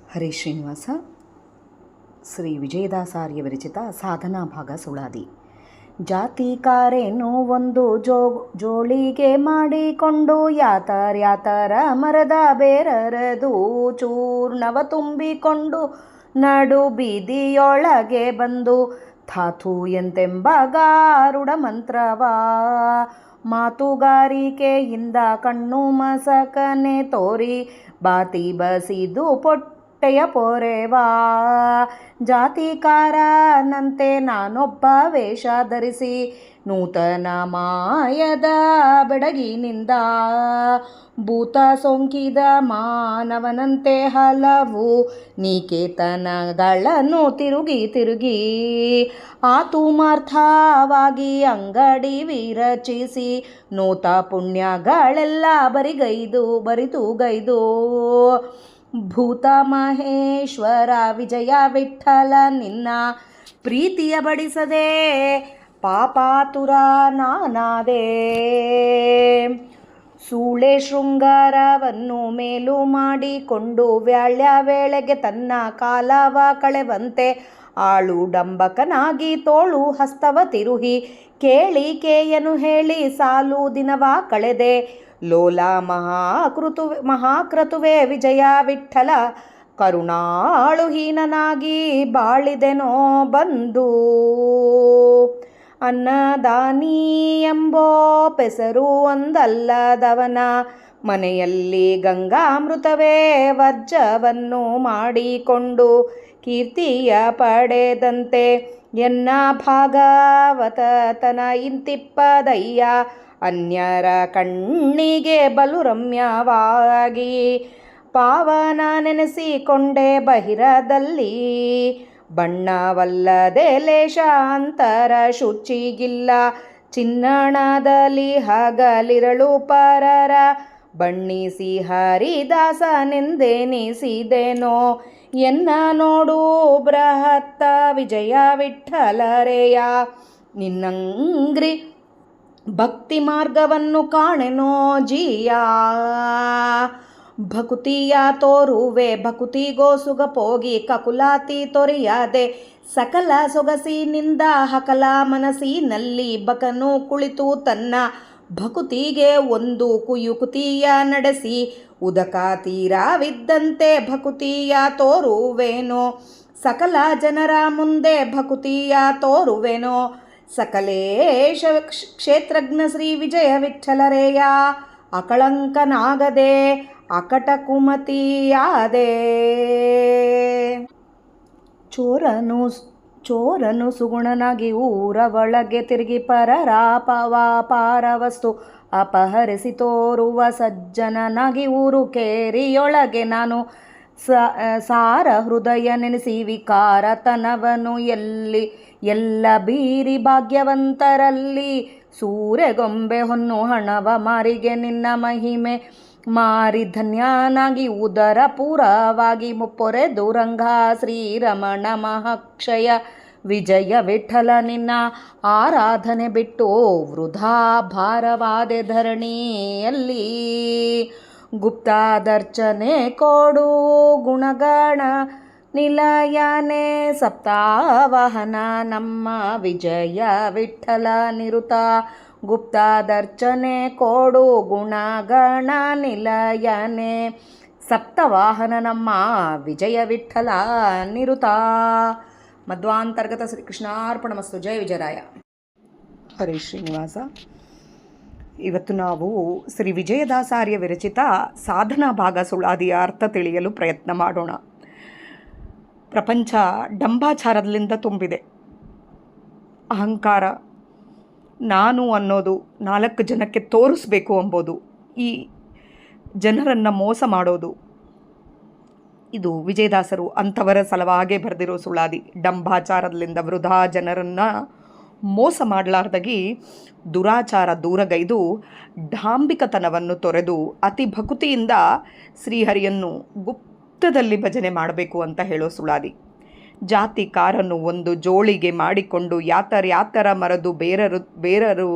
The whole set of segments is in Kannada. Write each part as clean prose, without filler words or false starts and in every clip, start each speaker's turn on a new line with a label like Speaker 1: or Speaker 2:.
Speaker 1: ಹರೇ ಶ್ರೀನಿವಾಸ. ಶ್ರೀ ವಿಜಯದಾಸಾರ್ಯ ವಿರಚಿತ ಸಾಧನಾ ಭಾಗ ಸುಳಾದಿ. ಜಾತಿಕಾರೇನು ಒಂದು ಜೋಳಿಗೆ ಮಾಡಿಕೊಂಡು ಯಾತರ ಮರದ ಬೇರರದು ಚೂರ್ಣವ ತುಂಬಿಕೊಂಡು ನಡು ಬೀದಿಯೊಳಗೆ ಬಂದು ಥಾಥು ಎಂತೆಂಬ ಗಾರುಡ ಮಂತ್ರವ ಮಾತುಗಾರಿಕೆಯಿಂದ ಕಣ್ಣು ಮಸಕನೆ ತೋರಿ ಬಾತಿ ಬಸಿದು ಪೊಟ್ಟೆಯ ಪೊರೆವಾ ಜಾತಿಕಾರನಂತೆ ನಾನೊಬ್ಬ ವೇಷ ಧರಿಸಿ ನೂತನ ಮಾಯದ ಬೆಡಗಿನಿಂದ ಭೂತ ಸೋಂಕಿದ ಮಾನವನಂತೆ ಹಲವು ನಿಕೇತನಗಳನ್ನು ತಿರುಗಿ ಆತುಮಾರ್ಥವಾಗಿ ಅಂಗಡಿ ವಿರಚಿಸಿ ನೂತ ಪುಣ್ಯಗಳೆಲ್ಲ ಬರಿತುಗೈದು ಭೂತ ಮಹೇಶ್ವರ ವಿಜಯ ವಿಠಲ ನಿನ್ನ ಪ್ರೀತಿಯ ಬಡಿಸದೆ ಪಾಪಾತುರ ನಾನಾದೆ. ಸೂಳೆ ಶೃಂಗಾರವನ್ನು ಮೇಲು ಮಾಡಿಕೊಂಡು ವ್ಯಾಳ್ಯ ವೇಳೆಗೆ ತನ್ನ ಕಾಲವ ಕಳೆವಂತೆ ಆಳು ಡಂಬಕನಾಗಿ ತೋಳು ಹಸ್ತವ ತಿರುಹಿ ಕೇಳಿಕೆಯನ್ನು ಹೇಳಿ ಸಾಲು ದಿನವ ಕಳೆದೆ. ಲೋಲ ಮಹಾಕ್ರತುವೆ ವಿಜಯ ವಿಠಲ ಕರುಣಾಳುಹೀನನಾಗಿ ಬಾಳಿದೆನೋ ಬಂದು. ಅನ್ನದಾನಿ ಎಂಬೋ ಪೆಸರು ಒಂದಲ್ಲದವನ ಮನೆಯಲ್ಲಿ ಗಂಗಾಮೃತವೇ ವರ್ಜವನ್ನು ಮಾಡಿಕೊಂಡು ಕೀರ್ತಿಯ ಪಡೆದಂತೆ ಎನ್ನ ಭಾಗವತನ ಇಂತಿಪ್ಪದಯ್ಯ ಅನ್ಯರ ಕಣ್ಣಿಗೆ ಬಲು ರಮ್ಯವಾಗಿ ಪಾವನ ನೆನೆಸಿಕೊಂಡೆ ಬಹಿರದಲ್ಲಿ ಬಣ್ಣವಲ್ಲದೆ ಲೇಷ ಅಂತರ ಶುಚಿಗಿಲ್ಲ ಚಿನ್ನಣದಲ್ಲಿ ಹಗಲಿರಳು ಪರರ ಬಣ್ಣಿಸಿ ಹರಿದಾಸನೆಂದೆನಿಸಿದೆನೋ ಎನ್ನ ನೋಡು ಬೃಹತ್ತ ವಿಜಯ ವಿಠಲರೆಯ ನಿನ್ನಂಗ್ರಿ ಭಕ್ತಿ ಮಾರ್ಗವನ್ನು ಕಾಣೆನೋ ಜಿಯ ಭಕುತಿಯ ತೋರುವೆ ಭಕುತಿಗೋ ಸುಗಪೋಗಿ ಕಕುಲಾತಿ ತೊರೆಯದೆ ಸಕಲ ಸೊಗಸಿನಿಂದ ಹಕಲ ಮನಸ್ಸಿನಲ್ಲಿ ಬಕನು ಕುಳಿತು ತನ್ನ ಭಕುತಿಗೆ ಒಂದು ಕುಯುಕುತಿಯ ನಡೆಸಿ ಉದಕ ತೀರವಿದ್ದಂತೆ ಭಕುತಿಯ ತೋರುವೆನೋ ಸಕಲ ಜನರ ಮುಂದೆ ಭಕುತಿಯ ತೋರುವೆನೋ ಸಕಲೇಶ ಕ್ಷೇತ್ರಜ್ಞ ಶ್ರೀ ವಿಜಯ ವಿಠಲರೆಯ ಅಕಳಂಕನಾಗದೆ ಅಕಟ ಕುಮತಿಯಾದೆ. ಚೋರನು ಸುಗುಣನಾಗಿ ಊರ ಒಳಗೆ ತಿರುಗಿ ಪಾರ ವಸ್ತು ಅಪಹರಿಸಿ ತೋರುವ ಸಜ್ಜನನಾಗಿ ಊರು ಕೇರಿಯೊಳಗೆ ನಾನು ಸಾರ ಹೃದಯ ನೆನೆಸಿ ವಿಕಾರತನವನು ಎಲ್ಲ ಬೀರಿ ಭಾಗ್ಯವಂತರಲ್ಲಿ ಸೂರೆಗೊಂಬೆ ಹೊನ್ನು ಹಣವ ಮಾರಿಗೆ ನಿನ್ನ ಮಹಿಮೆ ಮಾರಿ ಧನ್ಯನಾಗಿ ಉದರ ಪೂರವಾಗಿ ಮುಪ್ಪೊರೆ ದುರಂಗ ಶ್ರೀರಮಣ ಮಹಾಕ್ಷಯ ವಿಜಯ ವಿಠಲ ನಿನ್ನ ಆರಾಧನೆ ಬಿಟ್ಟು ವೃಧಾ ಭಾರವಾದೆ ಧರಣಿಯಲ್ಲಿ ಗುಪ್ತಾದರ್ಚನೆ ಕೊಡು ಗುಣಗಣ ನಿಲಯನೆ ಸಪ್ತಾವಹನ ನಮ್ಮ ವಿಜಯ ವಿಠಲ ನಿರುತ ಗುಪ್ತಾದರ್ಚನೆ ಕೊಡು ಗುಣಗಣ ನಿಲಯನೆ ಸಪ್ತವಾಹನ ನಮ್ಮ ವಿಜಯ ವಿಠಲ ನಿರುತ. ಮಧ್ವಾಂತರ್ಗತ ಶ್ರೀ ಕೃಷ್ಣಾರ್ಪಣಮಸ್ತು. ಜಯ ವಿಜಯರಾಯ. ಹರೇ ಶ್ರೀನಿವಾಸ. ಇವತ್ತು ನಾವು ಶ್ರೀ ವಿಜಯದಾಸಾರ್ಯ ವಿರಚಿತ ಸಾಧನಾ ಭಾಗ ಸುಳಾದಿಯ ಅರ್ಥ ತಿಳಿಯಲು ಪ್ರಯತ್ನ ಮಾಡೋಣ. ಪ್ರಪಂಚ ಡಂಬಾಚಾರದಿಂದ ತುಂಬಿದೆ. ಅಹಂಕಾರ, ನಾನು ಅನ್ನೋದು, 4 ಜನಕ್ಕೆ ತೋರಿಸ್ಬೇಕು ಎಂಬುದು, ಈ ಜನರನ್ನು ಮೋಸ ಮಾಡೋದು, ಇದು ವಿಜಯದಾಸರು ಅಂಥವರ ಸಲುವಾಗೇ ಬರೆದಿರೋ ಸುಳಾದಿ. ಡಂಬಾಚಾರದಿಂದ ವೃಧಾ ಜನರನ್ನು ಮೋಸ ಮಾಡಲಾರ್ದಾಗಿ ದುರಾಚಾರ ದೂರಗೈದು ಡಾಂಬಿಕತನವನ್ನು ತೊರೆದು ಅತಿ ಭಕುತಿಯಿಂದ ಶ್ರೀಹರಿಯನ್ನು ಗುಪ್ತದಲ್ಲಿ ಭಜನೆ ಮಾಡಬೇಕು ಅಂತ ಹೇಳೋ ಸುಳಾದಿ. ಜಾತಿಕಾರನ್ನು ಒಂದು ಜೋಳಿಗೆ ಮಾಡಿಕೊಂಡು ಯಾತರ ಮರದು ಬೇರರು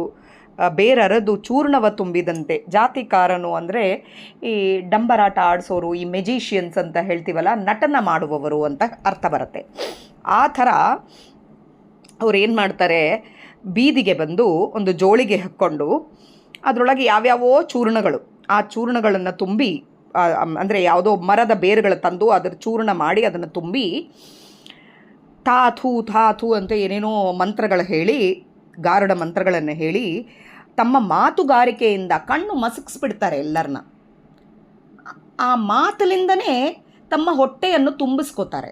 Speaker 1: ಬೇರರೆದು ಚೂರ್ಣವ ತುಂಬಿದಂತೆ. ಜಾತಿಕಾರನು ಅಂದರೆ ಈ ಡಂಬರಾಟ ಆಡಿಸೋರು, ಈ ಮೆಜಿಷಿಯನ್ಸ್ ಅಂತ ಹೇಳ್ತೀವಲ್ಲ, ನಟನ ಮಾಡುವವರು ಅಂತ ಅರ್ಥ ಬರುತ್ತೆ. ಆ ಥರ ಅವ್ರು ಏನು ಮಾಡ್ತಾರೆ, ಬೀದಿಗೆ ಬಂದು ಒಂದು ಜೋಳಿಗೆ ಹಾಕ್ಕೊಂಡು ಅದರೊಳಗೆ ಯಾವ್ಯಾವೋ ಚೂರ್ಣಗಳು, ಆ ಚೂರ್ಣಗಳನ್ನು ತುಂಬಿ, ಅಂದರೆ ಯಾವುದೋ ಮರದ ಬೇರುಗಳು ತಂದು ಅದರ ಚೂರ್ಣ ಮಾಡಿ ಅದನ್ನು ತುಂಬಿ ಥೂ ಅಂತ ಏನೇನೋ ಮಂತ್ರಗಳು ಹೇಳಿ, ಗಾರುಡ ಮಂತ್ರಗಳನ್ನು ಹೇಳಿ ತಮ್ಮ ಮಾತುಗಾರಿಕೆಯಿಂದ ಕಣ್ಣು ಮಸಗಿಸ್ಬಿಡ್ತಾರೆ ಎಲ್ಲರನ್ನ. ಆ ಮಾತಲಿಂದನೇ ತಮ್ಮ ಹೊಟ್ಟೆಯನ್ನು ತುಂಬಿಸ್ಕೋತಾರೆ,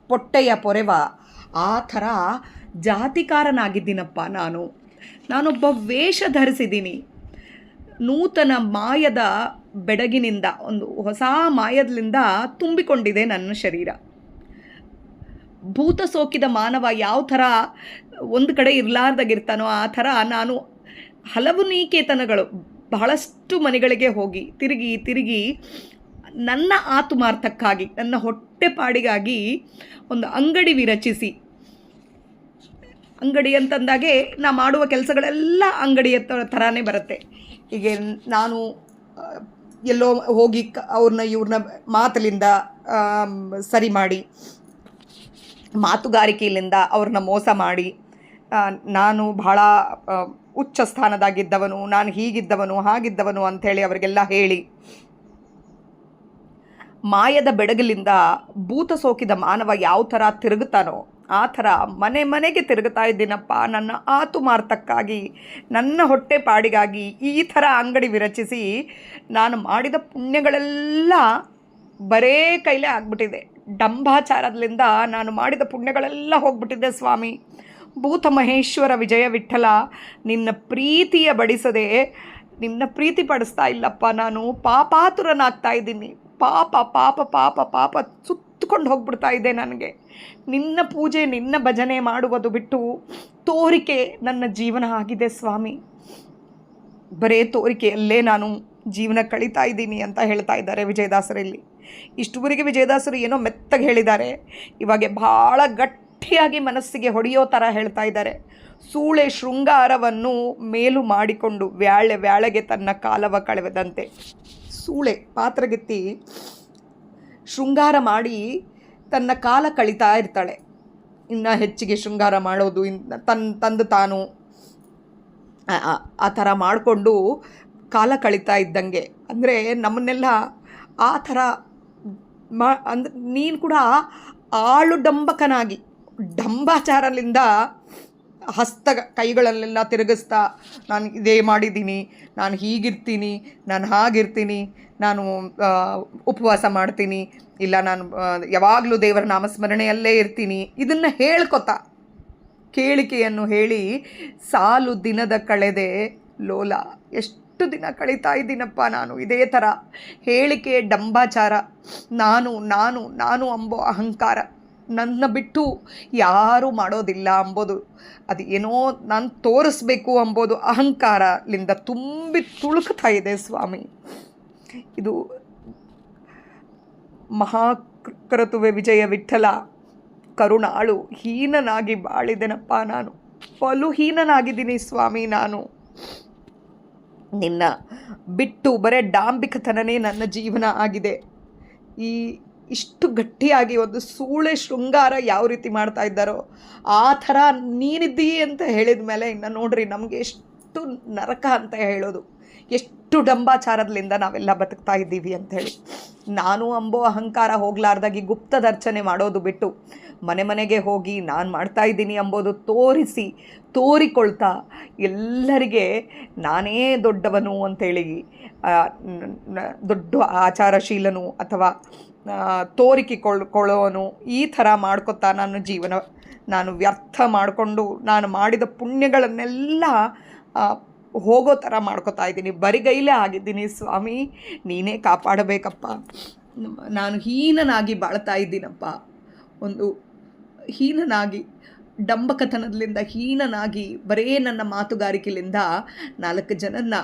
Speaker 1: ಹೊಟ್ಟೆಯ ಪೊರೆವ. ಆ ಥರ ಜಾತಿಕಾರನಾಗಿದ್ದೀನಪ್ಪ ನಾನೊಬ್ಬ ವೇಷ ಧರಿಸಿದ್ದೀನಿ. ನೂತನ ಮಾಯದ ಬೆಡಗಿನಿಂದ, ಒಂದು ಹೊಸ ಮಾಯದಲಿಂದ ತುಂಬಿಕೊಂಡಿದೆ ನನ್ನ ಶರೀರ. ಭೂತ ಸೋಕಿದ ಮಾನವ ಯಾವ ಥರ ಒಂದು ಕಡೆ ಇರಲಾರ್ದಾಗಿರ್ತಾನೋ ಆ ಥರ ನಾನು ಹಲವು ನಿಕೇತನಗಳು, ಬಹಳಷ್ಟು ಮನೆಗಳಿಗೆ ಹೋಗಿ ತಿರುಗಿ ನನ್ನ ಆತ್ಮಾರ್ಥಕ್ಕಾಗಿ, ನನ್ನ ಹೊಟ್ಟೆಪಾಡಿಗಾಗಿ ಒಂದು ಅಂಗಡಿ ವಿರಚಿಸಿ, ಅಂಗಡಿ ಅಂತಂದಾಗೆ ನಾ ಮಾಡುವ ಕೆಲಸಗಳೆಲ್ಲ ಅಂಗಡಿಯ ಥರನೇ ಬರುತ್ತೆ. ಹೀಗೆ ನಾನು ಎಲ್ಲೋ ಹೋಗಿ ಇವ್ರನ್ನ ಮಾತಲಿಂದ ಸರಿ ಮಾಡಿ, ಮಾತುಗಾರಿಕೆಯಿಂದ ಅವ್ರನ್ನ ಮೋಸ ಮಾಡಿ, ನಾನು ಬಹಳ ಉಚ್ಚ ಸ್ಥಾನದಾಗಿದ್ದವನು, ನಾನು ಹೀಗಿದ್ದವನು ಹಾಗಿದ್ದವನು ಅಂಥೇಳಿ ಅವರಿಗೆಲ್ಲ ಹೇಳಿ, ಮಾಯದ ಬೆಡಗಲಿಂದ ಭೂತ ಸೋಕಿದ ಮಾನವ ಯಾವ ಥರ ತಿರುಗುತ್ತಾನೋ ಆ ಥರ ಮನೆಗೆ ತಿರುಗುತ್ತಾ ಇದ್ದೀನಪ್ಪ. ನನ್ನ ಆತುಮಾರ್ತಕ್ಕಾಗಿ, ನನ್ನ ಹೊಟ್ಟೆ ಪಾಡಿಗಾಗಿ ಈ ಥರ ಅಂಗಡಿ ವಿರಚಿಸಿ ನಾನು ಮಾಡಿದ ಪುಣ್ಯಗಳೆಲ್ಲ ಬರೇ ಕೈಲೇ ಆಗ್ಬಿಟ್ಟಿದೆ. ಡಂಭಾಚಾರದಿಂದ ನಾನು ಮಾಡಿದ ಪುಣ್ಯಗಳೆಲ್ಲ ಹೋಗ್ಬಿಟ್ಟಿದೆ ಸ್ವಾಮಿ. ಭೂತ ಮಹೇಶ್ವರ ವಿಜಯ ವಿಠಲ, ನಿನ್ನ ಪ್ರೀತಿಯ ಬಡಿಸದೆ ನಿನ್ನ ಪ್ರೀತಿ ಪಡಿಸ್ತಾ ಇಲ್ಲಪ್ಪ. ನಾನು ಪಾಪಾತುರನಾಗ್ತಾ ಇದ್ದೀನಿ. ಪಾಪ ಪಾಪ ಪಾಪ ಪಾಪ ಸುತ್ತಕೊಂಡು ಹೋಗ್ಬಿಡ್ತಾ ಇದೆ ನನಗೆ. ನಿನ್ನ ಪೂಜೆ, ನಿನ್ನ ಭಜನೆ ಮಾಡುವುದು ಬಿಟ್ಟು ತೋರಿಕೆ ನನ್ನ ಜೀವನ ಆಗಿದೆ ಸ್ವಾಮಿ. ಬರೇ ತೋರಿಕೆಯಲ್ಲೇ ನಾನು ಜೀವನ ಕಳೀತಾ ಇದ್ದೀನಿ ಅಂತ ಹೇಳ್ತಾ ಇದ್ದಾರೆ ವಿಜಯದಾಸರಲ್ಲಿ. ಇಷ್ಟುವರೆಗೆ ವಿಜಯದಾಸರು ಏನೋ ಮೆತ್ತಗೆ ಹೇಳಿದ್ದಾರೆ, ಇವಾಗ ಭಾಳ ಗಟ್ಟಿಯಾಗಿ ಮನಸ್ಸಿಗೆ ಹೊಡೆಯೋ ಥರ ಹೇಳ್ತಾ ಇದ್ದಾರೆ. ಸೂಳೆ ಶೃಂಗಾರವನ್ನು ಮೇಲು ಮಾಡಿಕೊಂಡು ವ್ಯಾಳೆಗೆ ತನ್ನ ಕಾಲವ ಕಳೆದಂತೆ. ಸೂಳೆ ಪಾತ್ರಗಿತ್ತಿ ಶೃಂಗಾರ ಮಾಡಿ ತನ್ನ ಕಾಲ ಕಳೀತಾ ಇರ್ತಾಳೆ. ಇನ್ನು ಹೆಚ್ಚಿಗೆ ಶೃಂಗಾರ ಮಾಡೋದು, ತಂದು ತಾನು ಆ ಥರ ಮಾಡಿಕೊಂಡು ಕಾಲ ಕಳೀತಾ ಇದ್ದಂಗೆ. ಅಂದರೆ ನಮ್ಮನ್ನೆಲ್ಲ ಆ ಥರ ಅಂದ್ರೆ ನೀನು ಕೂಡ ಆಳು ಡಂಬಕನಾಗಿ, ಡಂಬಾಚಾರದಿಂದ ಕೈಗಳಲ್ಲೆಲ್ಲ ತಿರುಗಿಸ್ತಾ, ನಾನು ಇದೇ ಮಾಡಿದ್ದೀನಿ, ನಾನು ಹೀಗಿರ್ತೀನಿ, ನಾನು ಹಾಗಿರ್ತೀನಿ, ನಾನು ಉಪವಾಸ ಮಾಡ್ತೀನಿ, ಇಲ್ಲ ನಾನು ಯಾವಾಗಲೂ ದೇವರ ನಾಮಸ್ಮರಣೆಯಲ್ಲೇ ಇರ್ತೀನಿ, ಇದನ್ನು ಹೇಳ್ಕೊತಾ ಕೇಳಿಕೆಯನ್ನು ಹೇಳಿ ಸಾಲು ದಿನದ ಕಳೆದೆ ಲೋಲ. ಎಷ್ಟು ದಿನ ಕಳೀತಾ ಇದ್ದೀನಪ್ಪ ನಾನು ಇದೇ ಥರ ಹೇಳಿಕೆ, ಡಂಬಾಚಾರ, ನಾನು ಅಂಬೋ ಅಹಂಕಾರ, ನನ್ನ ಬಿಟ್ಟು ಯಾರೂ ಮಾಡೋದಿಲ್ಲ ಅಂಬೋದು, ಅದು ಏನೋ ನಾನು ತೋರಿಸ್ಬೇಕು ಅಂಬೋದು ಅಹಂಕಾರದಿಂದ ತುಂಬಿ ತುಳುಕ್ತಾ ಇದೆ ಸ್ವಾಮಿ. ಇದು ಮಹಾಕೃತುವೆ ವಿಜಯ ವಿಠಲ ಕರುಣಾಳು. ಹೀನನಾಗಿ ಬಾಳಿದೆನಪ್ಪ ನಾನು, ಬಲು ಹೀನನಾಗಿದ್ದೀನಿ ಸ್ವಾಮಿ ನಾನು. ನಿನ್ನ ಬಿಟ್ಟು ಬರೇ ಡಾಂಬಿಕತನನೇ ನನ್ನ ಜೀವನ ಆಗಿದೆ. ಇಷ್ಟು ಗಟ್ಟಿಯಾಗಿ ಒಂದು ಸೂಳೆ ಶೃಂಗಾರ ಯಾವ ರೀತಿ ಮಾಡ್ತಾ ಇದ್ದಾರೋ ಆ ಥರ ನೀನಿದ್ದೀ ಅಂತ ಹೇಳಿದ ಮೇಲೆ ಇನ್ನು ನೋಡ್ರಿ ನಮಗೆ ಎಷ್ಟು ನರಕ ಅಂತ ಹೇಳೋದು, ಎಷ್ಟು ಡಂಬಾಚಾರದಿಂದ ನಾವೆಲ್ಲ ಬದುಕ್ತಾ ಇದ್ದೀವಿ ಅಂಥೇಳಿ. ನಾನು ಅಂಬೋ ಅಹಂಕಾರ ಹೋಗ್ಲಾರ್ದಾಗಿ ಗುಪ್ತದರ್ಚನೆ ಮಾಡೋದು ಬಿಟ್ಟು ಮನೆಗೆ ಹೋಗಿ ನಾನು ಮಾಡ್ತಾ ಇದ್ದೀನಿ ಅಂಬೋದು ತೋರಿಕೊಳ್ತಾ ಎಲ್ಲರಿಗೆ ನಾನೇ ದೊಡ್ಡವನು ಅಂಥೇಳಿ, ದೊಡ್ಡ ಆಚಾರಶೀಲನು ಅಥವಾ ತೋರಿಕೊಳ್ಳೋನು, ಈ ಥರ ಮಾಡ್ಕೊತಾ ನಾನು ಜೀವನ ವ್ಯರ್ಥ ಮಾಡಿಕೊಂಡು ನಾನು ಮಾಡಿದ ಪುಣ್ಯಗಳನ್ನೆಲ್ಲ ಹೋಗೋ ಥರ ಮಾಡ್ಕೊತಾ ಇದ್ದೀನಿ. ಬರಿಗೈಲೇ ಆಗಿದ್ದೀನಿ ಸ್ವಾಮಿ, ನೀನೇ ಕಾಪಾಡಬೇಕಪ್ಪ. ನಾನು ಹೀನನಾಗಿ ಬಾಳ್ತಾ ಇದ್ದೀನಪ್ಪ, ಒಂದು ಹೀನನಾಗಿ, ಡಂಬಕತನದಿಂದ ಹೀನನಾಗಿ, ಬರೇ ನನ್ನ ಮಾತುಗಾರಿಕೆಯಿಂದ 4 ಜನನ್ನ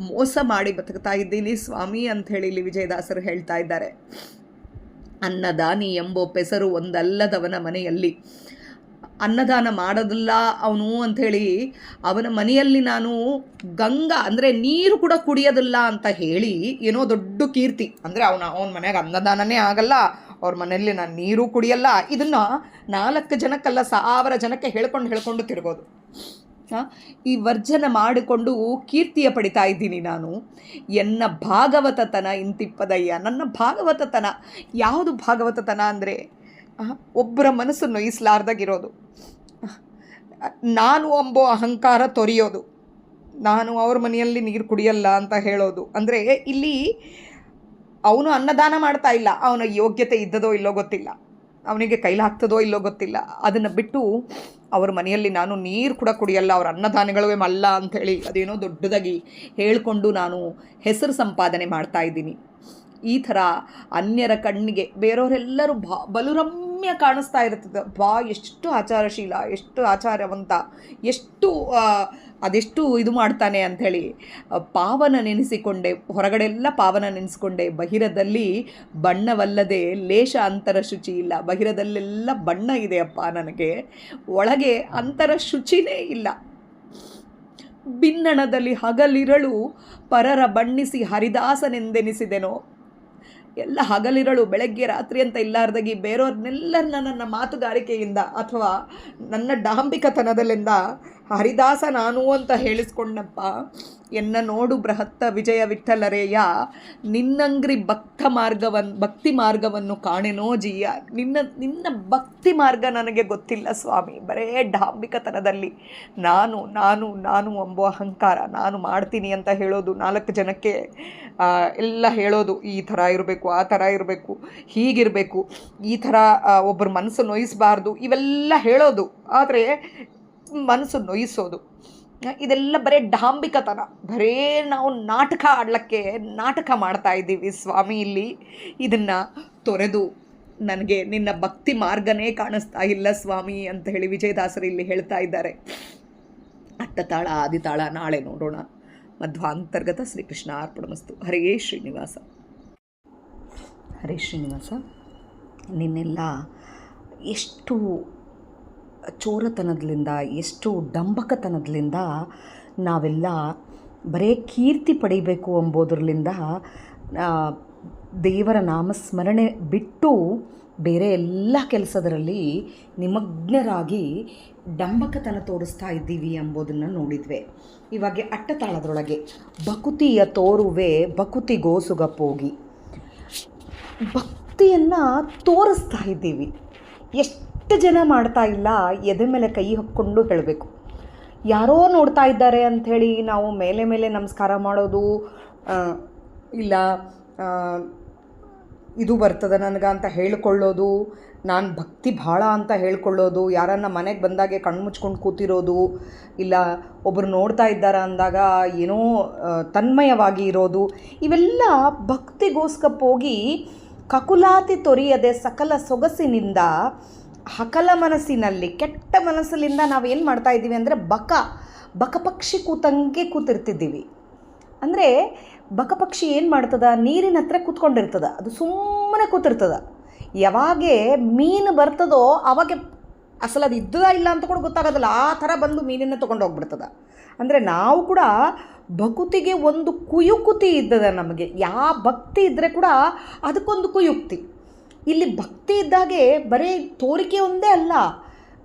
Speaker 1: ಮೋಸ ಮಾಡಿ ಬದುಕ್ತಾ ಇದ್ದೀನಿ ಸ್ವಾಮಿ ಅಂಥೇಳಿ ಇಲ್ಲಿ ವಿಜಯದಾಸರು ಹೇಳ್ತಾ ಇದ್ದಾರೆ. ಅನ್ನದಾನಿ ಎಂಬೋ ಪೆಸರು ಒಂದಲ್ಲದವನ ಮನೆಯಲ್ಲಿ ಅನ್ನದಾನ ಮಾಡೋದಿಲ್ಲ ಅವನು ಅಂಥೇಳಿ ಅವನ ಮನೆಯಲ್ಲಿ ನಾನು ಗಂಗಾ ಅಂದರೆ ನೀರು ಕೂಡ ಕುಡಿಯೋದಿಲ್ಲ ಅಂತ ಹೇಳಿ ಏನೋ ದೊಡ್ಡ ಕೀರ್ತಿ, ಅಂದರೆ ಅವನ ಮನೆಯಾಗ ಅನ್ನದಾನನೇ ಆಗಲ್ಲ, ಅವ್ರ ಮನೆಯಲ್ಲಿ ನಾನು ನೀರು ಕುಡಿಯಲ್ಲ, ಇದನ್ನು 4 ಜನಕ್ಕಲ್ಲ 1000 ಜನಕ್ಕೆ ಹೇಳ್ಕೊಂಡು ತಿರುಗೋದು. ಈ ವರ್ಜನ ಮಾಡಿಕೊಂಡು ಕೀರ್ತಿಯ ಪಡಿತಾ ಇದ್ದೀನಿ ನಾನು. ಎನ್ನ ಭಾಗವತತನ ಇಂತಿಪ್ಪದಯ್ಯ. ನನ್ನ ಭಾಗವತತನ ಯಾವುದು ಭಾಗವತತನ ಅಂದರೆ ಒಬ್ಬರ ಮನಸ್ಸು ನೋಯಿಸಲಾರ್ದಾಗಿರೋದು, ನಾನು ಎಂಬೋ ಅಹಂಕಾರ ತೊರೆಯೋದು, ನಾನು ಅವ್ರ ಮನೆಯಲ್ಲಿ ನೀರು ಕುಡಿಯಲ್ಲ ಅಂತ ಹೇಳೋದು. ಅಂದರೆ ಇಲ್ಲಿ ಅವನು ಅನ್ನದಾನ ಮಾಡ್ತಾ ಇಲ್ಲ, ಅವನ ಯೋಗ್ಯತೆ ಇದ್ದದೋ ಇಲ್ಲೋ ಗೊತ್ತಿಲ್ಲ, ಅವನಿಗೆ ಕೈಲಾಗ್ತದೋ ಇಲ್ಲೋ ಗೊತ್ತಿಲ್ಲ, ಅದನ್ನು ಬಿಟ್ಟು ಅವ್ರ ಮನೆಯಲ್ಲಿ ನಾನು ನೀರು ಕೂಡ ಕುಡಿಯಲ್ಲ, ಅವ್ರ ಅನ್ನದಾನಗಳೇ ಅಲ್ಲ ಅಂಥೇಳಿ ಅದೇನೋ ದೊಡ್ಡದಾಗಿ ಹೇಳಿಕೊಂಡು ನಾನು ಹೆಸರು ಸಂಪಾದನೆ ಮಾಡ್ತಾ ಇದ್ದೀನಿ. ಈ ಥರ ಅನ್ಯರ ಕಣ್ಣಿಗೆ ಬೇರೆಯವರೆಲ್ಲರೂ ಬಲುರಮ್ಯ ಕಾಣಿಸ್ತಾ ಇರ್ತದೆ. ಎಷ್ಟು ಆಚಾರಶೀಲ, ಎಷ್ಟು ಆಚಾರವಂತ, ಎಷ್ಟು ಅದೆಷ್ಟು ಇದು ಮಾಡ್ತಾನೆ ಅಂಥೇಳಿ ಪಾವನ ನೆನೆಸಿಕೊಂಡೆ, ಹೊರಗಡೆ ಎಲ್ಲ ಪಾವನ ನೆನೆಸ್ಕೊಂಡೆ. ಬಹಿರದಲ್ಲಿ ಬಣ್ಣವಲ್ಲದೆ ಲೇಷ ಅಂತರ ಶುಚಿ ಇಲ್ಲ. ಬಹಿರದಲ್ಲೆಲ್ಲ ಬಣ್ಣ ಇದೆಯಪ್ಪ, ನನಗೆ ಒಳಗೆ ಅಂತರ ಶುಚಿನೇ ಇಲ್ಲ. ಬಿನ್ನಣದಲ್ಲಿ ಹಗಲಿರಳು ಪರರ ಬಣ್ಣಿಸಿ ಹರಿದಾಸನೆಂದೆನಿಸಿದೆನೋ. ಎಲ್ಲ ಹಗಲಿರಳು ಬೆಳಗ್ಗೆ ರಾತ್ರಿ ಅಂತ ಇಲ್ಲಾರ್ದಾಗಿ ಬೇರೆಯವ್ರನ್ನೆಲ್ಲರನ್ನ ನನ್ನ ಮಾತುಗಾರಿಕೆಯಿಂದ ಅಥವಾ ನನ್ನ ಡಾಂಬಿಕತನದಲ್ಲಿಂದ ಹರಿದಾಸ ನಾನು ಅಂತ ಹೇಳಿಸ್ಕೊಂಡಪ್ಪ. ಎನ್ನ ನೋಡು ಬೃಹತ್ತ ವಿಜಯ ವಿಠಲರೇಯ, ನಿನ್ನಂಗ್ರಿ ಭಕ್ತಿ ಮಾರ್ಗವನ್ನು ಕಾಣೆನೋ ಜೀಯ. ನಿನ್ನ ಭಕ್ತಿ ಮಾರ್ಗ ನನಗೆ ಗೊತ್ತಿಲ್ಲ ಸ್ವಾಮಿ. ಬರೇ ಡಾಂಬಿಕತನದಲ್ಲಿ ನಾನು ನಾನು ನಾನು ಎಂಬೋ ಅಹಂಕಾರ, ನಾನು ಮಾಡ್ತೀನಿ ಅಂತ ಹೇಳೋದು, 4 ಜನಕ್ಕೆ ಎಲ್ಲ ಹೇಳೋದು, ಈ ಥರ ಇರಬೇಕು, ಆ ಥರ ಇರಬೇಕು, ಹೀಗಿರಬೇಕು, ಈ ಥರ ಒಬ್ಬರ ಮನಸ್ಸು ನೋಯಿಸಬಾರ್ದು, ಇವೆಲ್ಲ ಹೇಳೋದು. ಆದರೆ ಮನಸ್ಸು ನೋಯಿಸೋದು ಇದೆಲ್ಲ ಬರೀ ಡಾಂಬಿಕತನ. ಬರೇ ನಾವು ನಾಟಕ ಮಾಡ್ತಾ ಇದ್ದೀವಿ ಸ್ವಾಮಿ. ಇಲ್ಲಿ ಇದನ್ನು ತೊರೆದು ನನಗೆ ನಿನ್ನ ಭಕ್ತಿ ಮಾರ್ಗನೇ ಕಾಣಿಸ್ತಾ ಇಲ್ಲ ಸ್ವಾಮಿ ಅಂತ ಹೇಳಿ ವಿಜಯದಾಸರು ಇಲ್ಲಿ ಹೇಳ್ತಾ ಇದ್ದಾರೆ. ಅಟ್ಟತಾಳ ಆದಿತಾಳ ನಾಳೆ ನೋಡೋಣ. ಮಧ್ವಾಂತರ್ಗತ ಶ್ರೀಕೃಷ್ಣ ಅರ್ಪಣಮಸ್ತು. ಹರೇ ಶ್ರೀನಿವಾಸ. ಹರೇ ಶ್ರೀನಿವಾಸ. ನಿನ್ನೆಲ್ಲ ಎಷ್ಟು ಚೋರತನದಿಂದ, ಎಷ್ಟು ಡಂಬಕತನದಿಂದ ನಾವೆಲ್ಲ ಬರೇ ಕೀರ್ತಿ ಪಡಿಬೇಕು ಎಂಬುದರಿಂದ ದೇವರ ನಾಮಸ್ಮರಣೆ ಬಿಟ್ಟು ಬೇರೆ ಎಲ್ಲ ಕೆಲಸದರಲ್ಲಿ ನಿಮಗ್ನರಾಗಿ ಡಂಬಕತನ ತೋರಿಸ್ತಾ ಇದ್ದೀವಿ ಎಂಬುದನ್ನು ನೋಡಿದ್ವಿ. ಇವಾಗ ಅಟ್ಟತಾಳದೊಳಗೆ ಭಕುತಿಯ ತೋರುವೆ ಭಕುತಿಗೋಸುಗಪ್ಪೋಗಿ, ಭಕ್ತಿಯನ್ನು ತೋರಿಸ್ತಾ ಇದ್ದೀವಿ. ಎಷ್ಟು ಜನ ಮಾಡ್ತಾ ಇಲ್ಲ, ಎದೆ ಮೇಲೆ ಕೈ ಹಾಕ್ಕೊಂಡು ಹೇಳಬೇಕು. ಯಾರೋ ನೋಡ್ತಾ ಇದ್ದಾರೆ ಅಂಥೇಳಿ ನಾವು ಮೇಲೆ ನಮಸ್ಕಾರ ಮಾಡೋದು, ಇಲ್ಲ ಇದು ಬರ್ತದೆ ನನಗೆ ಅಂತ ಹೇಳ್ಕೊಳ್ಳೋದು, ನಾನು ಭಕ್ತಿ ಭಾಳ ಅಂತ ಹೇಳ್ಕೊಳ್ಳೋದು, ಯಾರನ್ನ ಮನೆಗೆ ಬಂದಾಗೆ ಕಣ್ಣು ಮುಚ್ಕೊಂಡು ಕೂತಿರೋದು, ಇಲ್ಲ ಒಬ್ಬರು ನೋಡ್ತಾ ಇದ್ದಾರೆ ಅಂದಾಗ ಏನೋ ತನ್ಮಯವಾಗಿ ಇರೋದು, ಇವೆಲ್ಲ ಭಕ್ತಿಗೋಸ್ಕಪ್ಪೋಗಿ ಕಕುಲಾತಿ ತೊರೆಯದೆ ಸಕಲ ಸೊಗಸಿನಿಂದ ಹಕಲ ಮನಸ್ಸಿನಲ್ಲಿ ಕೆಟ್ಟ ಮನಸ್ಸಿನಿಂದ ನಾವೇನು ಮಾಡ್ತಾ ಇದ್ದೀವಿ ಅಂದರೆ ಬಕಪಕ್ಷಿ ಕೂತಂಗೆ ಕೂತಿರ್ತಿದ್ದೀವಿ. ಅಂದರೆ ಬಕಪಕ್ಷಿ ಏನು ಮಾಡ್ತದ, ನೀರಿನ ಹತ್ರ ಕೂತ್ಕೊಂಡಿರ್ತದ, ಅದು ಸುಮ್ಮನೆ ಕೂತಿರ್ತದ. ಯಾವಾಗೆ ಮೀನು ಬರ್ತದೋ ಅವಾಗೆ ಅಸಲು ಅದು ಇದ್ದದ ಇಲ್ಲ ಅಂತ ಕೂಡ ಗೊತ್ತಾಗೋದಿಲ್ಲ, ಆ ಥರ ಬಂದು ಮೀನನ್ನು ತೊಗೊಂಡು ಹೋಗ್ಬಿಡ್ತದ. ಅಂದರೆ ನಾವು ಕೂಡ ಭಕುತಿಗೆ ಒಂದು ಕುಯುಕ್ತಿ ಇದ್ದದ. ನಮಗೆ ಯಾವ ಭಕ್ತಿ ಇದ್ದರೆ ಕೂಡ ಅದಕ್ಕೊಂದು ಕುಯುಕ್ತಿ. ಇಲ್ಲಿ ಭಕ್ತಿ ಇದ್ದಾಗೆ ಬರೀ ತೋರಿಕೆ ಒಂದೇ ಅಲ್ಲ,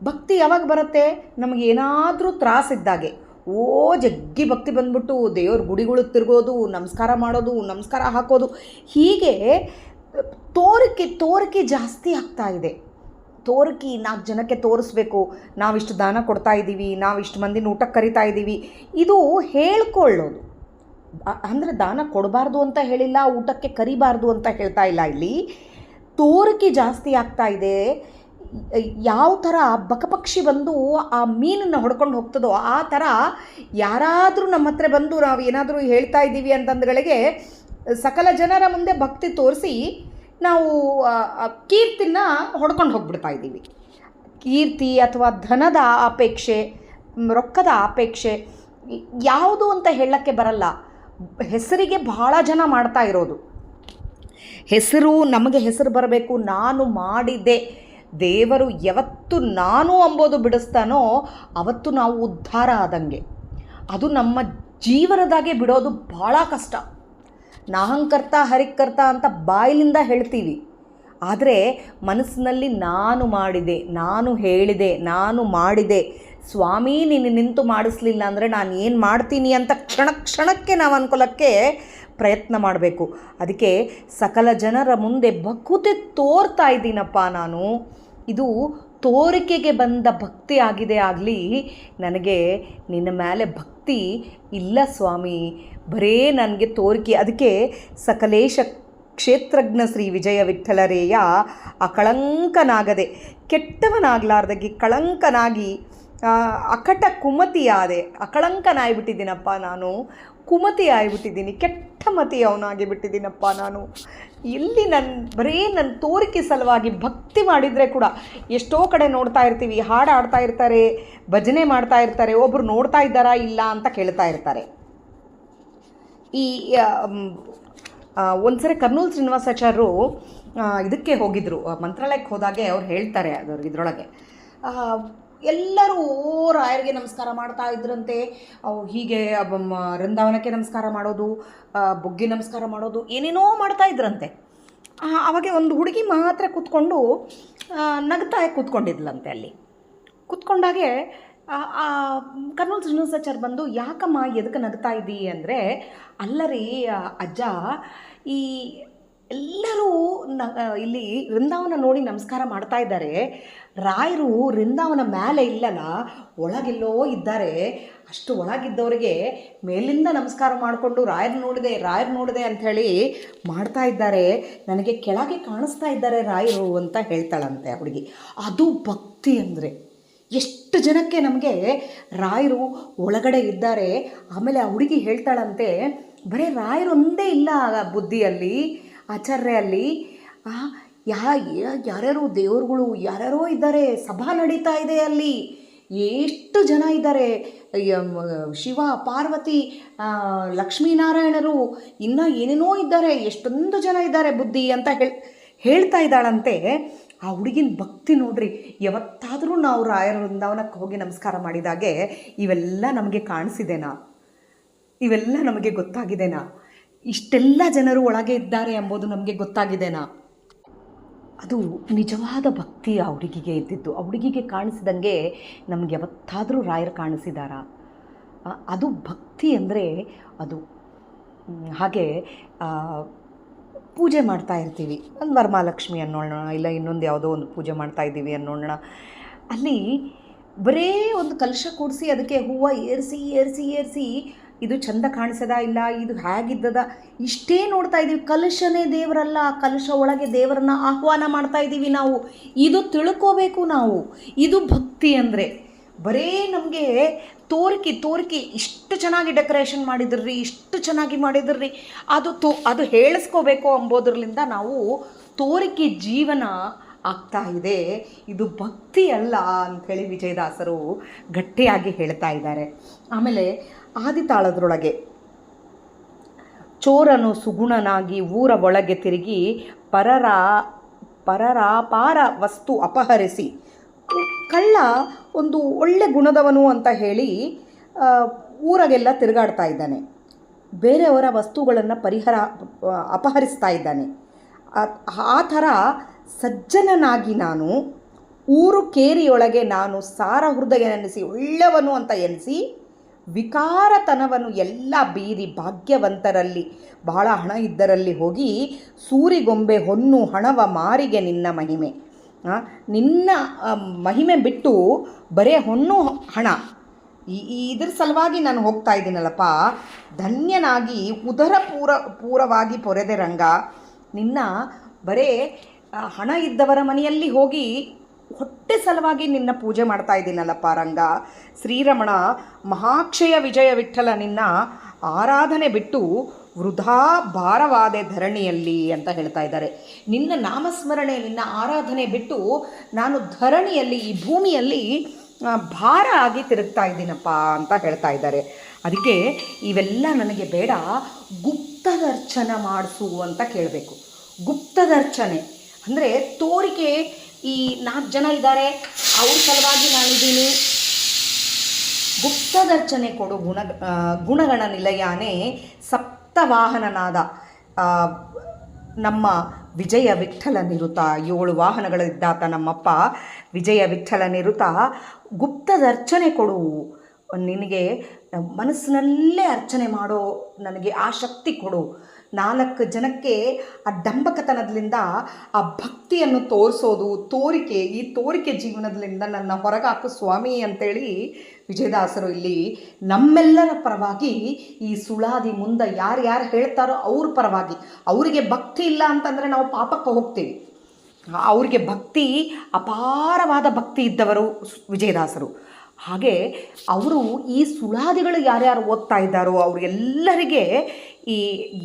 Speaker 1: ಭಕ್ತಿ ಯಾವಾಗ ಬರುತ್ತೆ, ನಮಗೆ ಏನಾದರೂ ತ್ರಾಸಿದ್ದಾಗೆ ಜಗ್ಗಿ ಭಕ್ತಿ ಬಂದ್ಬಿಟ್ಟು ದೇವ್ರ ಗುಡಿಗಳು ತಿರುಗೋದು, ನಮಸ್ಕಾರ ಮಾಡೋದು, ನಮಸ್ಕಾರ ಹಾಕೋದು, ಹೀಗೆ ತೋರಿಕೆ ಜಾಸ್ತಿ ಆಗ್ತಾ ಇದೆ. ತೋರಿಕೆ 4 ಜನಕ್ಕೆ ತೋರಿಸ್ಬೇಕು, ನಾವಿಷ್ಟು ದಾನ ಕೊಡ್ತಾ ಇದ್ದೀವಿ, ನಾವಿಷ್ಟು ಮಂದಿನ ಊಟಕ್ಕೆ ಕರಿತಾ ಇದ್ದೀವಿ, ಇದು ಹೇಳ್ಕೊಳ್ಳೋದು. ಅಂದರೆ ದಾನ ಕೊಡಬಾರ್ದು ಅಂತ ಹೇಳಿಲ್ಲ, ಊಟಕ್ಕೆ ಕರಿಬಾರ್ದು ಅಂತ ಹೇಳ್ತಾ ಇಲ್ಲ. ಇಲ್ಲಿ ತೋರಿಕೆ ಜಾಸ್ತಿ ಆಗ್ತಾ ಇದೆ. ಯಾವ ಥರ ಬಕಪಕ್ಷಿ ಬಂದು ಆ ಮೀನನ್ನು ಹೊಡ್ಕೊಂಡು ಹೋಗ್ತದೋ ಆ ಥರ ಯಾರಾದರೂ ನಮ್ಮ ಹತ್ರ ಬಂದು ನಾವು ಏನಾದರೂ ಹೇಳ್ತಾ ಇದ್ದೀವಿ ಅಂತಂದ್ಗಳಿಗೆ ಸಕಲ ಜನರ ಮುಂದೆ ಭಕ್ತಿ ತೋರಿಸಿ ನಾವು ಕೀರ್ತಿನ ಹೊಡ್ಕೊಂಡು ಹೋಗ್ಬಿಡ್ತಾ ಇದ್ದೀವಿ. ಕೀರ್ತಿ ಅಥವಾ ಧನದ ಅಪೇಕ್ಷೆ, ರೊಕ್ಕದ ಅಪೇಕ್ಷೆ ಯಾವುದು ಅಂತ ಹೇಳಕ್ಕೆ ಬರಲ್ಲ. ಹೆಸರಿಗೆ ಭಾಳ ಜನ ಮಾಡ್ತಾ ಇರೋದು. ನಮಗೆ ಹೆಸರು ಬರಬೇಕು, ನಾನು ಮಾಡಿದೆ, ದೇವರು ಯಾವತ್ತು ನಾನು ಅಂಬೋದು ಬಿಡಿಸ್ತಾನೋ ಅವತ್ತು ನಾವು ಉದ್ಧಾರ ಆದಂಗೆ. ಅದು ನಮ್ಮ ಜೀವನದಾಗೆ ಬಿಡೋದು ಭಾಳ ಕಷ್ಟ. ನಾಹಂಕರ್ತ ಹರಿಕರ್ತ ಅಂತ ಬಾಯಿಲಿಂದ ಹೇಳ್ತೀವಿ, ಆದರೆ ಮನಸ್ಸಿನಲ್ಲಿ ನಾನು ಮಾಡಿದೆ, ನಾನು ಹೇಳಿದೆ, ನಾನು ಮಾಡಿದೆ, ಸ್ವಾಮಿ ನೀನು ನಿಂತು ಮಾಡಿಸ್ಲಿಲ್ಲ ಅಂದರೆ ನಾನು ಏನು ಮಾಡ್ತೀನಿ ಅಂತ ಕ್ಷಣಕ್ಕೆ ನಾವು ಅನ್ಕೊಳ್ಳೋಕ್ಕೆ ಪ್ರಯತ್ನ ಮಾಡಬೇಕು. ಅದಕ್ಕೆ ಸಕಲ ಜನರ ಮುಂದೆ ಭಕುತೆ ತೋರ್ತಾ ಇದ್ದೀನಪ್ಪ ನಾನು. ಇದು ತೋರಿಕೆಗೆ ಬಂದ ಭಕ್ತಿ ಆಗಿದೆ ಆಗಲಿ, ನನಗೆ ನಿನ್ನ ಮೇಲೆ ಭಕ್ತಿ ಇಲ್ಲ ಸ್ವಾಮಿ, ಬರೇ ನನಗೆ ತೋರಿಕೆ. ಅದಕ್ಕೆ ಸಕಲೇಶ ಕ್ಷೇತ್ರಜ್ಞ ಶ್ರೀ ವಿಜಯ ವಿಠ್ಠಲರೇಯ ಅಕಳಂಕನಾಗದೆ, ಕೆಟ್ಟವನಾಗಲಾರ್ದಾಗಿ ಕಳಂಕನಾಗಿ ಅಕಟ ಕುಮತಿಯಾದೆ. ಅಕಳಂಕನಾಗಿಬಿಟ್ಟಿದ್ದೀನಪ್ಪ ನಾನು, ಕುಮತಿ ಆಗಿಬಿಟ್ಟಿದ್ದೀನಿ, ಕೆಟ್ಟ ಮತಿಯವನಾಗಿ ಬಿಟ್ಟಿದ್ದೀನಪ್ಪ ನಾನು. ಇಲ್ಲಿ ಬರೀ ನನ್ನ ತೋರಿಕೆ ಸಲುವಾಗಿ ಭಕ್ತಿ ಮಾಡಿದರೆ ಕೂಡ ಎಷ್ಟೋ ಕಡೆ ನೋಡ್ತಾ ಇರ್ತೀವಿ, ಹಾಡು ಆಡ್ತಾ ಇರ್ತಾರೆ, ಭಜನೆ ಮಾಡ್ತಾ ಇರ್ತಾರೆ, ಒಬ್ಬರು ನೋಡ್ತಾ ಇದ್ದಾರಾ ಇಲ್ಲ ಅಂತ ಕೇಳ್ತಾ ಇರ್ತಾರೆ. ಈ ಒಂದ್ಸರಿ ಕರ್ನೂಲ್ ಶ್ರೀನಿವಾಸಾಚಾರ್ಯರು ಇದಕ್ಕೆ ಹೋಗಿದ್ದರು, ಮಂತ್ರಾಲಯಕ್ಕೆ ಹೋದಾಗೆ ಅವ್ರು ಹೇಳ್ತಾರೆ ಇದರೊಳಗೆ ಎಲ್ಲರೂ ರಾಯರಿಗೆ ನಮಸ್ಕಾರ ಮಾಡ್ತಾ ಇದ್ರಂತೆ. ಹೀಗೆ ವೃಂದಾವನಕ್ಕೆ ನಮಸ್ಕಾರ ಮಾಡೋದು, ಬುಗ್ಗಿ ನಮಸ್ಕಾರ ಮಾಡೋದು, ಏನೇನೋ ಮಾಡ್ತಾ ಇದ್ರಂತೆ. ಅವಾಗೆ ಒಂದು ಹುಡುಗಿ ಮಾತ್ರ ಕೂತ್ಕೊಂಡು ನಗ್ತಾ ಕೂತ್ಕೊಂಡಿದ್ಲಂತೆ. ಅಲ್ಲಿ ಕೂತ್ಕೊಂಡಾಗೆ ಕರ್ನೂಲ್ ಶ್ರೀನಿವಾಸಾಚಾರ್ಯ ಬಂದು, ಯಾಕಮ್ಮ ಎದಕ್ಕೆ ನಗ್ತಾ ಇದ್ದೀ ಅಂದರೆ, ಅಲ್ಲರಿ ಅಜ್ಜ, ಈ ಎಲ್ಲರೂ ಇಲ್ಲಿ ವೃಂದಾವನ ನೋಡಿ ನಮಸ್ಕಾರ ಮಾಡ್ತಾ ಇದ್ದಾರೆ, ರಾಯರು ವೃಂದಾವನ ಮೇಲೆ ಇಲ್ಲಲ್ಲ, ಒಳಗೆಲ್ಲೋ ಇದ್ದಾರೆ. ಅಷ್ಟು ಒಳಗಿದ್ದವರಿಗೆ ಮೇಲಿಂದ ನಮಸ್ಕಾರ ಮಾಡಿಕೊಂಡು ರಾಯರು ನೋಡಿದೆ ಅಂಥೇಳಿ ಮಾಡ್ತಾ ಇದ್ದಾರೆ, ನನಗೆ ಕೆಳಗೆ ಕಾಣಿಸ್ತಾ ಇದ್ದಾರೆ ರಾಯರು ಅಂತ ಹೇಳ್ತಾಳಂತೆ ಹುಡುಗಿ. ಅದು ಭಕ್ತಿ ಅಂದರೆ. ಎಷ್ಟು ಜನಕ್ಕೆ ನಮಗೆ ರಾಯರು ಒಳಗಡೆ ಇದ್ದಾರೆ. ಆಮೇಲೆ ಆ ಹುಡುಗಿ ಹೇಳ್ತಾಳಂತೆ, ಬರೀ ರಾಯರು ಒಂದೇ ಇಲ್ಲ ಬುದ್ಧಿಯಲ್ಲಿ, ಆಚಾರ್ಯಲ್ಲಿ ಯಾರ್ಯಾರು ದೇವರುಗಳು ಯಾರ್ಯಾರೋ ಇದ್ದಾರೆ, ಸಭಾ ನಡೀತಾ ಇದೆ ಅಲ್ಲಿ, ಎಷ್ಟು ಜನ ಇದ್ದಾರೆ, ಶಿವ ಪಾರ್ವತಿ ಲಕ್ಷ್ಮೀನಾರಾಯಣರು ಇನ್ನೂ ಏನೇನೋ ಇದ್ದಾರೆ, ಎಷ್ಟೊಂದು ಜನ ಇದ್ದಾರೆ ಬುದ್ಧಿ ಅಂತ ಹೇಳ್ತಾ ಇದ್ದಾಳಂತೆ. ಆ ಹುಡುಗಿನ ಭಕ್ತಿ ನೋಡ್ರಿ. ಯಾವತ್ತಾದರೂ ನಾವು ರಾಯರ ವೃಂದಾವನಕ್ಕೆ ಹೋಗಿ ನಮಸ್ಕಾರ ಮಾಡಿದಾಗೆ ಇವೆಲ್ಲ ನಮಗೆ ಕಾಣಿಸಿದೆನಾ, ಇವೆಲ್ಲ ನಮಗೆ ಗೊತ್ತಾಗಿದೆನಾ, ಇಷ್ಟೆಲ್ಲ ಜನರು ಒಳಗೆ ಇದ್ದಾರೆ ಎಂಬುದು ನಮಗೆ ಗೊತ್ತಾಗಿದೆನಾ? ಅದು ನಿಜವಾದ ಭಕ್ತಿ ಆ ಹುಡುಗಿಗೆ ಇದ್ದಿದ್ದು. ಆ ಹುಡುಗಿಗೆ ಕಾಣಿಸಿದಂಗೆ ನಮಗೆ ಯಾವತ್ತಾದರೂ ರಾಯರು ಕಾಣಿಸಿದಾರಾ? ಅದು ಭಕ್ತಿ ಅಂದರೆ ಅದು. ಹಾಗೆ ಪೂಜೆ ಮಾಡ್ತಾ ಇರ್ತೀವಿ, ಒಂದು ವರಮಹಾಲಕ್ಷ್ಮಿ ಅನ್ನೋಣ, ಇಲ್ಲ ಇನ್ನೊಂದು ಯಾವುದೋ ಒಂದು ಪೂಜೆ ಮಾಡ್ತಾ ಇದ್ದೀವಿ ಅನ್ನೋಣ. ಅಲ್ಲಿ ಬರೇ ಒಂದು ಕಲಶ ಕೂಡಿಸಿ ಅದಕ್ಕೆ ಹೂವು ಏರಿಸಿ ಇದು ಚಂದ ಕಾಣಿಸದ, ಇಲ್ಲ ಇದು ಹೇಗಿದ್ದದ, ಇಷ್ಟೇ ನೋಡ್ತಾ ಇದ್ದೀವಿ. ಕಲಶನೇ ದೇವರಲ್ಲ, ಕಲಶ ಒಳಗೆ ದೇವರನ್ನ ಆಹ್ವಾನ ಮಾಡ್ತಾ ಇದ್ದೀವಿ ನಾವು. ಇದು ತಿಳ್ಕೋಬೇಕು ನಾವು. ಇದು ಭಕ್ತಿ ಅಂದರೆ. ಬರೇ ನಮಗೆ ತೋರಿಕೆ ಇಷ್ಟು ಚೆನ್ನಾಗಿ ಡೆಕೋರೇಷನ್ ಮಾಡಿದ್ರಿ, ಇಷ್ಟು ಚೆನ್ನಾಗಿ ಮಾಡಿದ್ರಿ, ಅದು ಹೇಳಿಸ್ಕೋಬೇಕು ಅಂಬೋದ್ರಲ್ಲಿಂದ ನಾವು ತೋರಿಕೆ ಜೀವನ ಆಗ್ತಾ ಇದೆ. ಇದು ಭಕ್ತಿ ಅಲ್ಲ ಅಂಥೇಳಿ ವಿಜಯದಾಸರು ಗಟ್ಟಿಯಾಗಿ ಹೇಳ್ತಾ ಇದ್ದಾರೆ. ಆಮೇಲೆ ಆದಿತಾಳದ್ರೊಳಗೆ, ಚೋರನು ಸುಗುಣನಾಗಿ ಊರ ಒಳಗೆ ತಿರುಗಿ ಪರರಾಪಾರ ವಸ್ತು ಅಪಹರಿಸಿ, ಕಳ್ಳ ಒಂದು ಒಳ್ಳೆ ಗುಣದವನು ಅಂತ ಹೇಳಿ ಊರಾಗೆಲ್ಲ ತಿರುಗಾಡ್ತಾ ಇದ್ದಾನೆ, ಬೇರೆಯವರ ವಸ್ತುಗಳನ್ನು ಅಪಹರಿಸ್ತಾ ಇದ್ದಾನೆ. ಆ ಥರ ಸಜ್ಜನನಾಗಿ ನಾನು ಊರು ಕೇರಿಯೊಳಗೆ ನಾನು ಸಾರ ಹೃದಯನೆನಿಸಿ ಒಳ್ಳೆಯವನು ಅಂತ ಎನಿಸಿ ವಿಕಾರತನವನ್ನು ಎಲ್ಲ ಬೀರಿ ಭಾಗ್ಯವಂತರಲ್ಲಿ ಬಹಳ ಹಣ ಇದ್ದರಲ್ಲಿ ಹೋಗಿ ಸೂರಿಗೊಂಬೆ ಹೊನ್ನು ಹಣವ ಮಾರಿಗೆ ನಿನ್ನ ಮಹಿಮೆ, ನಿನ್ನ ಮಹಿಮೆ ಬಿಟ್ಟು ಬರೇ ಹೊನ್ನು ಹಣ ಇದ್ರ ಸಲುವಾಗಿ ನಾನು ಹೋಗ್ತಾ ಇದ್ದೀನಲ್ಲಪ್ಪ, ಧನ್ಯನಾಗಿ ಪೂರವಾಗಿ ಪೊರೆದೆ ರಂಗ, ನಿನ್ನ ಬರೇ ಹಣ ಇದ್ದವರ ಮನೆಯಲ್ಲಿ ಹೋಗಿ ಹೊಟ್ಟೆ ಸಲುವಾಗಿ ನಿನ್ನ ಪೂಜೆ ಮಾಡ್ತಾ ಇದ್ದೀನಲ್ಲಪ್ಪ ರಂಗ. ಶ್ರೀರಮಣ ಮಹಾಕ್ಷಯ ವಿಜಯ ವಿಠ್ಠಲ ನಿನ್ನ ಆರಾಧನೆ ಬಿಟ್ಟು ವೃಥಾ ಭಾರವಾದೆ ಧರಣಿಯಲ್ಲಿ ಅಂತ ಹೇಳ್ತಾ ಇದ್ದಾರೆ. ನಿನ್ನ ನಾಮಸ್ಮರಣೆ, ನಿನ್ನ ಆರಾಧನೆ ಬಿಟ್ಟು ನಾನು ಧರಣಿಯಲ್ಲಿ, ಈ ಭೂಮಿಯಲ್ಲಿ ಭಾರ ಆಗಿ ತಿರುಗ್ತಾ ಇದ್ದೀನಪ್ಪ ಅಂತ ಹೇಳ್ತಾ ಇದ್ದಾರೆ. ಅದಕ್ಕೆ ಇವೆಲ್ಲ ನನಗೆ ಬೇಡ, ಗುಪ್ತದರ್ಚನ ಮಾಡಿಸು ಅಂತ ಕೇಳಬೇಕು. ಗುಪ್ತದರ್ಚನೆ ಅಂದರೆ ತೋರಿಕೆ ಈ 4 ಜನ ಇದ್ದಾರೆ, ಅವ್ರ ಸಲುವಾಗಿ ನಾನಿದ್ದೀನಿ. ಗುಪ್ತದರ್ಚನೆ ಕೊಡು ಗುಣಗಣ ನಿಲಯಾನೇ ಸಪ್ತವಾಹನನಾದ ನಮ್ಮ ವಿಜಯ ವಿಠ್ಠಲ ನಿರುತ. 7 ವಾಹನಗಳಿದ್ದಾತ ನಮ್ಮಪ್ಪ ವಿಜಯ ವಿಠ್ಠಲ ನಿರುತ. ಗುಪ್ತದರ್ಚನೆ ಕೊಡು, ನಿನಗೆ ಮನಸ್ಸಿನಲ್ಲೇ ಅರ್ಚನೆ ಮಾಡೋ ನನಗೆ ಆ ಶಕ್ತಿ ಕೊಡು. 4 ಜನಕ್ಕೆ ಆ ಡಂಬಕತನದಿಂದ ಆ ಭಕ್ತಿಯನ್ನು ತೋರಿಸೋದು, ಈ ತೋರಿಕೆ ಜೀವನದಿಂದ ನನ್ನ ಹೊರಗಾಕು ಸ್ವಾಮಿ ಅಂತೇಳಿ ವಿಜಯದಾಸರು ಇಲ್ಲಿ ನಮ್ಮೆಲ್ಲರ ಪರವಾಗಿ ಈ ಸುಳಾದಿ ಮುಂದೆ ಯಾರ್ಯಾರು ಹೇಳ್ತಾರೋ ಅವ್ರ ಪರವಾಗಿ. ಅವರಿಗೆ ಭಕ್ತಿ ಇಲ್ಲ ಅಂತಂದರೆ ನಾವು ಪಾಪಕ್ಕೆ ಹೋಗ್ತೀವಿ. ಅವರಿಗೆ ಭಕ್ತಿ, ಅಪಾರವಾದ ಭಕ್ತಿ ಇದ್ದವರು ವಿಜಯದಾಸರು. ಹಾಗೆ ಅವರು ಈ ಸುಳಾದಿಗಳು ಯಾರ್ಯಾರು ಓದ್ತಾ ಇದ್ದಾರೋ ಅವರೆಲ್ಲರಿಗೆ ಈ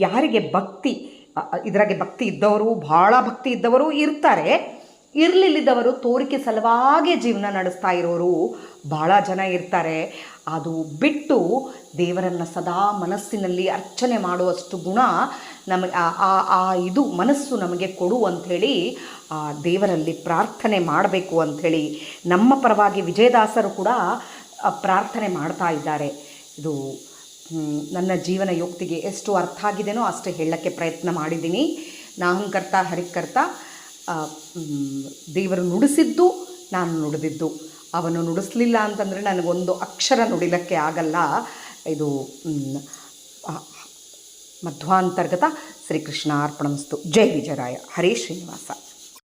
Speaker 1: ಯಾರಿಗೆ ಭಕ್ತಿ, ಇದರಾಗೆ ಭಕ್ತಿ ಇದ್ದವರು, ಭಾಳ ಭಕ್ತಿ ಇದ್ದವರು ಇರ್ತಾರೆ, ಇರಲಿಲ್ಲದವರು ತೋರಿಕೆ ಸಲುವಾಗಿ ಜೀವನ ನಡೆಸ್ತಾ ಇರೋರು ಭಾಳ ಜನ ಇರ್ತಾರೆ. ಅದು ಬಿಟ್ಟು ದೇವರನ್ನು ಸದಾ ಮನಸ್ಸಿನಲ್ಲಿ ಅರ್ಚನೆ ಮಾಡುವಷ್ಟು ಗುಣ ನಮಗೆ ಇದು ಮನಸ್ಸು ನಮಗೆ ಕೊಡು ಅಂಥೇಳಿ ಆ ದೇವರಲ್ಲಿ ಪ್ರಾರ್ಥನೆ ಮಾಡಬೇಕು ಅಂಥೇಳಿ ನಮ್ಮ ಪರವಾಗಿ ವಿಜಯದಾಸರು ಕೂಡ ಪ್ರಾರ್ಥನೆ ಮಾಡ್ತಾ ಇದ್ದಾರೆ. ಇದು ನನ್ನ ಜೀವನ ಯೋಕ್ತಿಗೆ ಎಷ್ಟು ಅರ್ಥ ಆಗಿದೆನೋ ಅಷ್ಟೇ ಹೇಳೋಕ್ಕೆ ಪ್ರಯತ್ನ ಮಾಡಿದ್ದೀನಿ. ನಾಹಂಕರ್ತ ಹರಿಕರ್ತ, ದೇವರು ನುಡಿಸಿದ್ದು ನಾನು ನುಡಿದಿದ್ದು. ಅವನು ನುಡಿಸ್ಲಿಲ್ಲ ಅಂತಂದರೆ ನನಗೊಂದು ಅಕ್ಷರ ನುಡಿಲಕ್ಕೆ ಆಗಲ್ಲ. ಇದು ಮಧ್ವಾಂತರ್ಗತ ಶ್ರೀಕೃಷ್ಣ ಅರ್ಪಣಮಸ್ತು. ಜೈ ವಿಜಯರಾಯ. ಹರೇ ಶ್ರೀನಿವಾಸ.